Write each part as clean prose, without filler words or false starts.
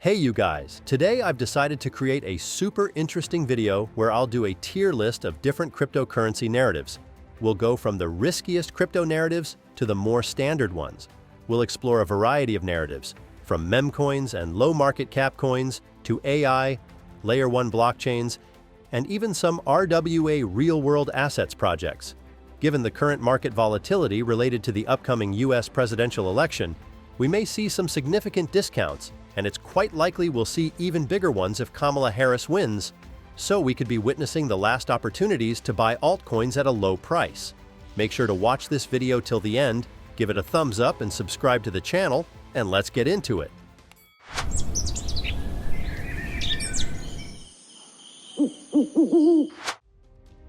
Hey you guys, today I've decided to create a super interesting video where I'll do a tier list of different cryptocurrency narratives. We'll go from the riskiest crypto narratives to the more standard ones. We'll explore a variety of narratives, from memecoins and low market cap coins to AI, layer 1 blockchains, and even some RWA real-world assets projects. Given the current market volatility related to the upcoming US presidential election, we may see some significant discounts, and it's quite likely we'll see even bigger ones if Kamala Harris wins, so we could be witnessing the last opportunities to buy altcoins at a low price. Make sure to watch this video till the end, give it a thumbs up and subscribe to the channel, and let's get into it.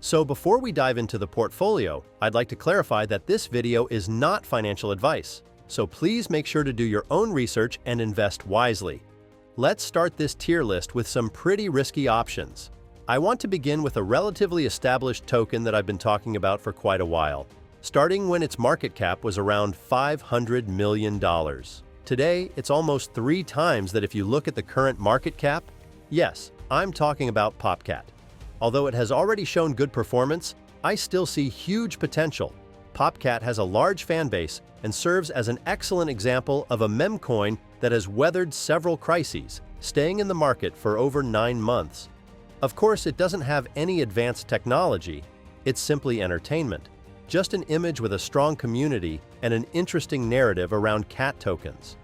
So before we dive into the portfolio, I'd like to clarify that this video is not financial advice. So please make sure to do your own research and invest wisely. Let's start this tier list with some pretty risky options. I want to begin with a relatively established token that I've been talking about for quite a while, starting when its market cap was around $500 million. Today, it's almost 3 times that if you look at the current market cap. Yes, I'm talking about Popcat. Although it has already shown good performance, I still see huge potential. Popcat has a large fan base and serves as an excellent example of a memecoin that has weathered several crises, staying in the market for over 9 months. Of course, it doesn't have any advanced technology. It's simply entertainment, just an image with a strong community and an interesting narrative around cat tokens.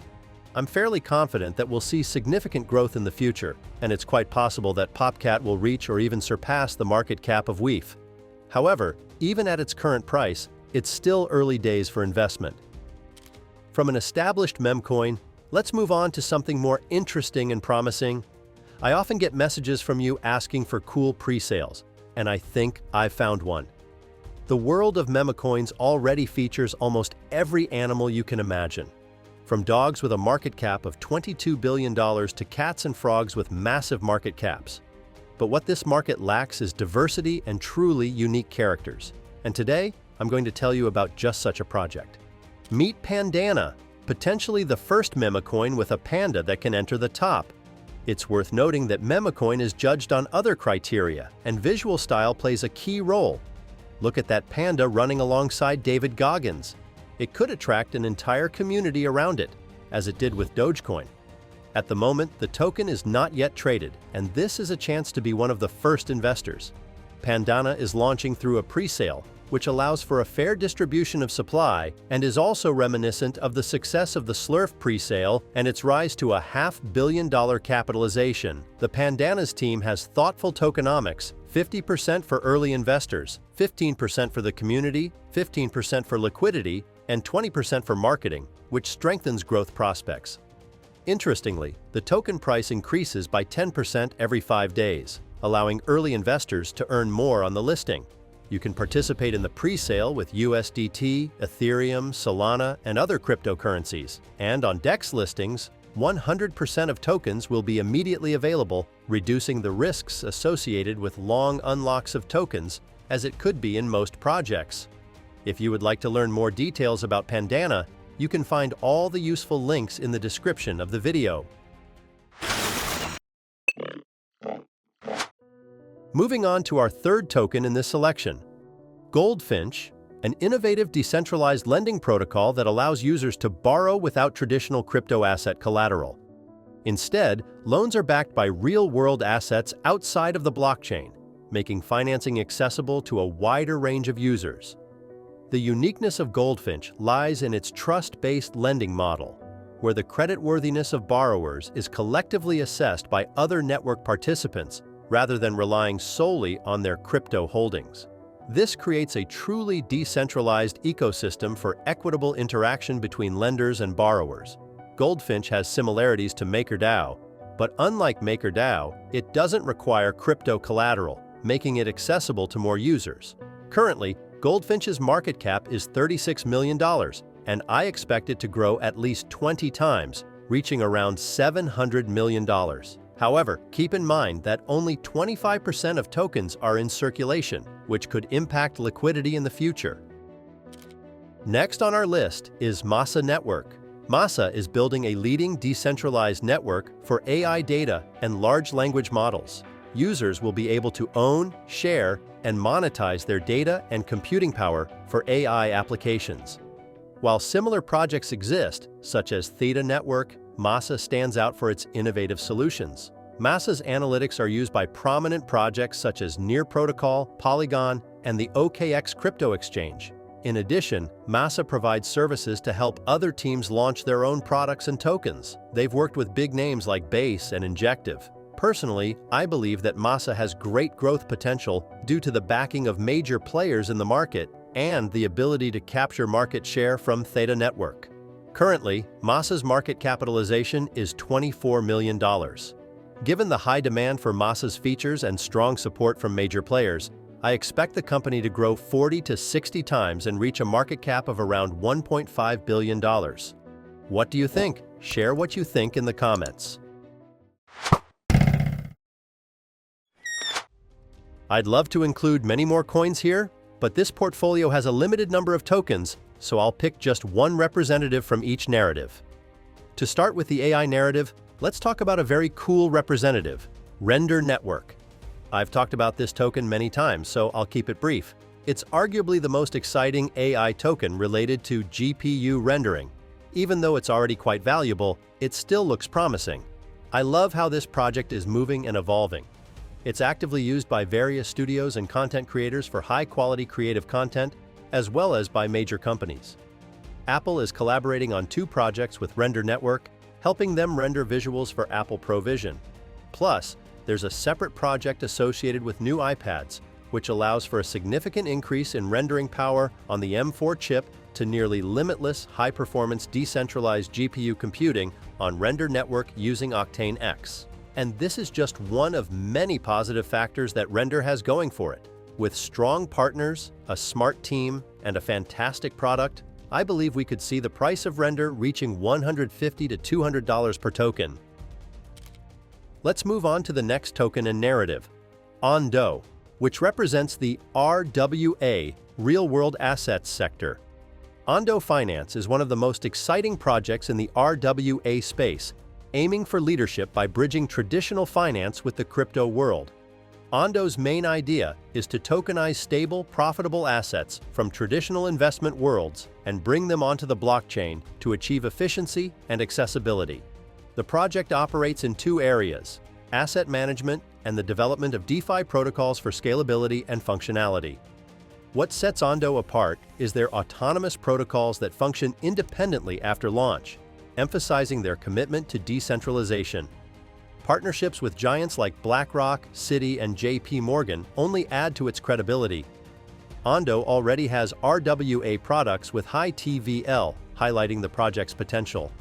I'm fairly confident that we'll see significant growth in the future, and it's quite possible that Popcat will reach or even surpass the market cap of WEEF. However, even at its current price, it's still early days for investment. From an established memecoin, let's move on to something more interesting and promising. I often get messages from you asking for cool pre-sales, and I think I've found one. The world of memecoins already features almost every animal you can imagine, from dogs with a market cap of $22 billion to cats and frogs with massive market caps. But what this market lacks is diversity and truly unique characters. And today, I'm going to tell you about just such a project. Meet Pandana, potentially the first memecoin with a panda that can enter the top. It's worth noting that memecoin is judged on other criteria, and visual style plays a key role. Look at that panda running alongside David Goggins. It could attract an entire community around it, as it did with Dogecoin. At the moment, the token is not yet traded, and this is a chance to be one of the first investors. Pandana is launching through a pre-sale, which allows for a fair distribution of supply and is also reminiscent of the success of the Slurf pre-sale and its rise to a $500 million capitalization. The Pandana's team has thoughtful tokenomics, 50% for early investors, 15% for the community, 15% for liquidity, and 20% for marketing, which strengthens growth prospects. Interestingly, the token price increases by 10% every 5 days, allowing early investors to earn more on the listing. You can participate in the pre-sale with USDT, Ethereum, Solana, and other cryptocurrencies. And on DEX listings, 100% of tokens will be immediately available, reducing the risks associated with long unlocks of tokens, as it could be in most projects. If you would like to learn more details about Pandana, you can find all the useful links in the description of the video. Moving on to our third token in this selection, Goldfinch, an innovative decentralized lending protocol that allows users to borrow without traditional crypto asset collateral. Instead, loans are backed by real-world assets outside of the blockchain, making financing accessible to a wider range of users. The uniqueness of Goldfinch lies in its trust-based lending model, where the creditworthiness of borrowers is collectively assessed by other network participants rather than relying solely on their crypto holdings. This creates a truly decentralized ecosystem for equitable interaction between lenders and borrowers. Goldfinch has similarities to MakerDAO, but unlike MakerDAO, it doesn't require crypto collateral, making it accessible to more users. Currently, Goldfinch's market cap is $36 million, and I expect it to grow at least 20 times, reaching around $700 million. However, keep in mind that only 25% of tokens are in circulation, which could impact liquidity in the future. Next on our list is Masa Network. Masa is building a leading decentralized network for AI data and large language models. Users will be able to own, share, and monetize their data and computing power for AI applications. While similar projects exist, such as Theta Network, Masa stands out for its innovative solutions. Masa's analytics are used by prominent projects such as Near Protocol, Polygon, and the OKX crypto exchange. In addition, Masa provides services to help other teams launch their own products and tokens. They've worked with big names like Base and Injective. Personally, I believe that Masa has great growth potential due to the backing of major players in the market and the ability to capture market share from Theta Network. Currently, Masa's market capitalization is $24 million. Given the high demand for Masa's features and strong support from major players, I expect the company to grow 40 to 60 times and reach a market cap of around $1.5 billion. What do you think? Share what you think in the comments. I'd love to include many more coins here, but this portfolio has a limited number of tokens, so I'll pick just one representative from each narrative. To start with the AI narrative, let's talk about a very cool representative, Render Network. I've talked about this token many times, so I'll keep it brief. It's arguably the most exciting AI token related to GPU rendering. Even though it's already quite valuable, it still looks promising. I love how this project is moving and evolving. It's actively used by various studios and content creators for high-quality creative content, as well as by major companies. Apple is collaborating on 2 projects with Render Network, helping them render visuals for Apple Pro Vision. Plus, there's a separate project associated with new iPads, which allows for a significant increase in rendering power on the M4 chip to nearly limitless high-performance decentralized GPU computing on Render Network using Octane X. And this is just one of many positive factors that Render has going for it. With strong partners, a smart team, and a fantastic product, I believe we could see the price of Render reaching $150 to $200 per token. Let's move on to the next token and narrative, Ondo, which represents the RWA, real-world assets sector. Ondo Finance is one of the most exciting projects in the RWA space, aiming for leadership by bridging traditional finance with the crypto world. Ondo's main idea is to tokenize stable, profitable assets from traditional investment worlds and bring them onto the blockchain to achieve efficiency and accessibility. The project operates in 2 areas, asset management and the development of DeFi protocols for scalability and functionality. What sets Ondo apart is their autonomous protocols that function independently after launch, emphasizing their commitment to decentralization. Partnerships with giants like BlackRock, Citi, and JP Morgan only add to its credibility. Ondo already has RWA products with high TVL, highlighting the project's potential.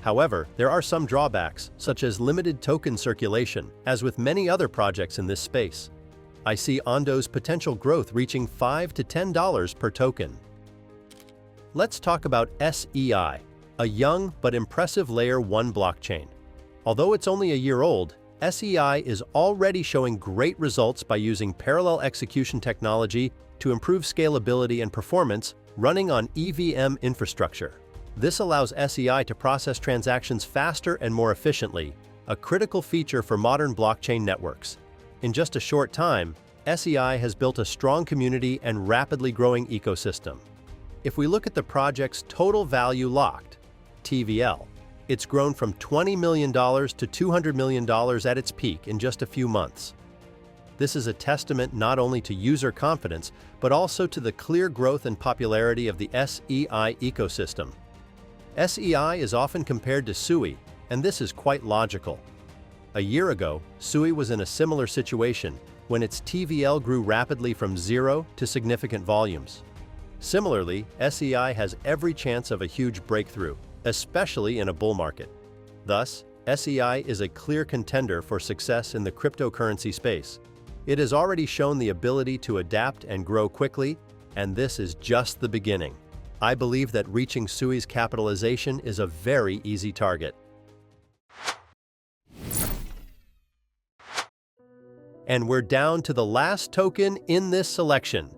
However, there are some drawbacks, such as limited token circulation, as with many other projects in this space. I see Ondo's potential growth reaching $5 to $10 per token. Let's talk about SEI, a young but impressive Layer 1 blockchain. Although it's only a year old, SEI is already showing great results by using parallel execution technology to improve scalability and performance running on EVM infrastructure. This allows SEI to process transactions faster and more efficiently, a critical feature for modern blockchain networks. In just a short time, SEI has built a strong community and rapidly growing ecosystem. If we look at the project's total value locked, TVL, it's grown from $20 million to $200 million at its peak in just a few months. This is a testament not only to user confidence, but also to the clear growth and popularity of the SEI ecosystem. SEI is often compared to Sui, and this is quite logical. A year ago, Sui was in a similar situation when its TVL grew rapidly from 0 to significant volumes. Similarly, SEI has every chance of a huge breakthrough, especially in a bull market. Thus, SEI is a clear contender for success in the cryptocurrency space. It has already shown the ability to adapt and grow quickly, and this is just the beginning. I believe that reaching Sui's capitalization is a very easy target. And we're down to the last token in this selection.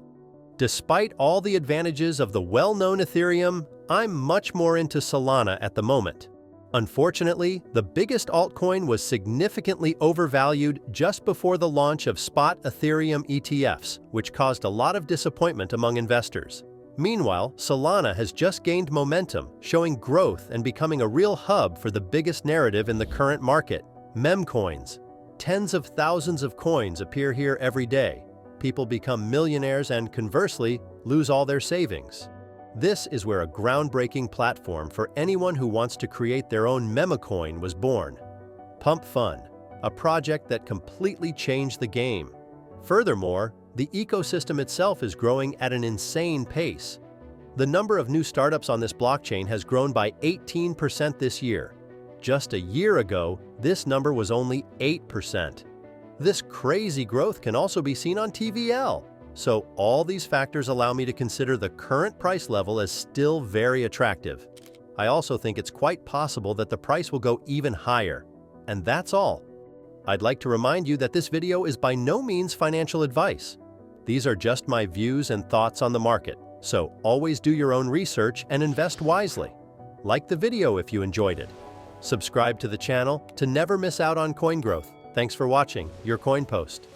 Despite all the advantages of the well-known Ethereum, I'm much more into Solana at the moment. Unfortunately, the biggest altcoin was significantly overvalued just before the launch of spot Ethereum ETFs, which caused a lot of disappointment among investors. Meanwhile, Solana has just gained momentum, showing growth and becoming a real hub for the biggest narrative in the current market, memecoins. Tens of thousands of coins appear here every day. People become millionaires and, conversely, lose all their savings. This is where a groundbreaking platform for anyone who wants to create their own memecoin was born. Pump Fun, a project that completely changed the game. Furthermore, the ecosystem itself is growing at an insane pace. The number of new startups on this blockchain has grown by 18% this year. Just a year ago, this number was only 8%. This crazy growth can also be seen on TVL. So all these factors allow me to consider the current price level as still very attractive. I also think it's quite possible that the price will go even higher. And that's all. I'd like to remind you that this video is by no means financial advice. These are just my views and thoughts on the market, so always do your own research and invest wisely. Like the video if you enjoyed it. Subscribe to the channel to never miss out on coin growth. Thanks for watching, your Coin Post.